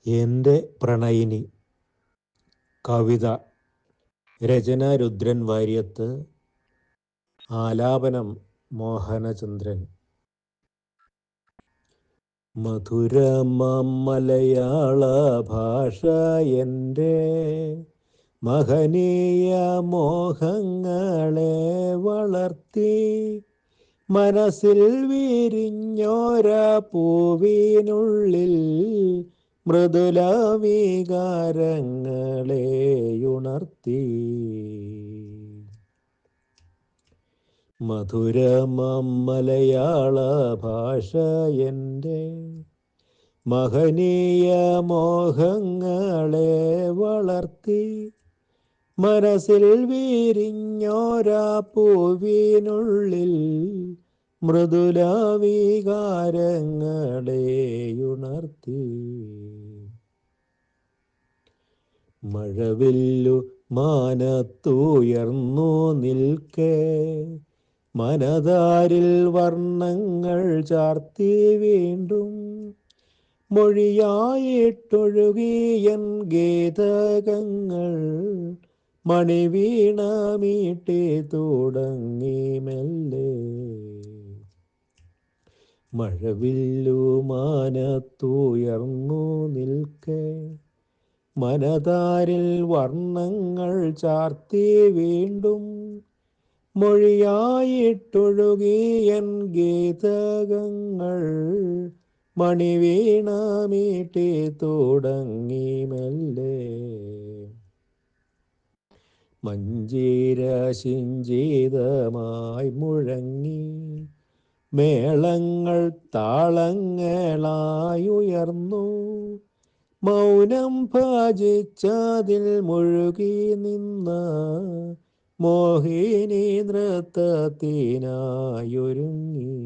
എൻ്റെ പ്രണയിനി. കവിത. രചന രുദ്രൻ വാര്യത്ത്. ആലാപനം മോഹനചന്ദ്രൻ. മധുരമലയാള ഭാഷ എൻ്റെ മഹനീയ മോഹങ്ങളെ വളർത്തി. മനസ്സിൽ വിരിഞ്ഞോര പൂവിനുള്ളിൽ മൃദുല വികാരങ്ങളെ ഉണർത്തി. മധുരമലയാള ഭാഷ എൻ്റെ മഹനീയ മോഹങ്ങളെ വളർത്തി. മനസ്സിൽ വിരിഞ്ഞോരാ പൂവിനുള്ളിൽ മൃദുല വികാരങ്ങളെ ഉണർത്തി. മഴവില്ലു മാനത്തുയർന്നു നിൽക്കെ മനതാരിൽ വർണ്ണങ്ങൾ ചാർത്തി. വീണ്ടും മൊഴിയായിട്ടൊഴുകിയൻ ഗീതകങ്ങൾ മണിവീണ മീട്ടി തുടങ്ങി മെല്ലെ. മഴവില്ലു മാനത്തുയർന്നു നിൽക്കെ മനതാരിൽ വർണ്ണങ്ങൾ ചാർത്തി. വീണ്ടും മൊഴിയായിട്ടൊഴുകിയൻ ഗീതകങ്ങൾ മണിവീണ മീട്ടി തുടങ്ങി മെല്ലെ. മഞ്ജീര ശിഞ്ചിതമായി മുഴങ്ങി മേളങ്ങൾ താളങ്ങളായി ഉയർന്നു. മൗനം ഭജിച്ചതിൽ മുഴുകി നിന്ന മോഹിനി നൃത്തത്തിനായൊരുങ്ങി.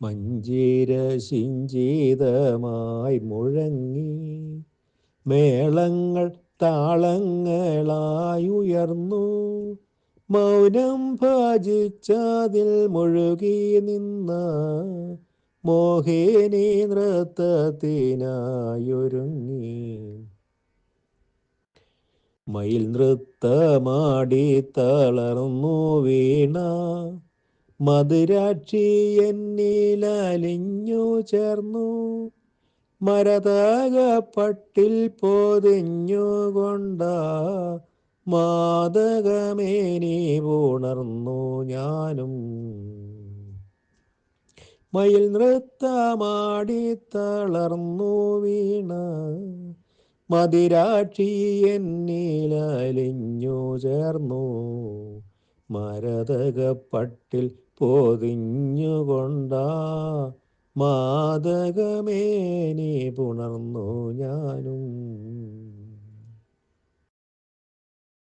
മഞ്ജീര ശിഞ്ചിതമായി മുഴങ്ങി മേളങ്ങൾ താളങ്ങളായി ഉയർന്നു. മൗനം ഭജിച്ചതിൽ മുഴുകി നിന്ന മോഹിനി നൃത്തത്തിനായൊരുങ്ങി. മയിൽ നൃത്തമാടി തളർന്നു വീണ മധുരാക്ഷി എന്നിലലിഞ്ഞു ചേർന്നു. മരതകപ്പട്ടിൽ പൊതിഞ്ഞുകൊണ്ട മാദകമേനി പുണർന്നു ഞാനും. മയിൽ നൃത്തമാടി തളർന്നു വീണ മധുരാക്ഷി എന്നിലലിഞ്ഞു ചേർന്നു. മരതകപ്പട്ടിൽ പൊതിഞ്ഞുകൊണ്ട മാദകമേനി പുണർന്നു ഞാനും.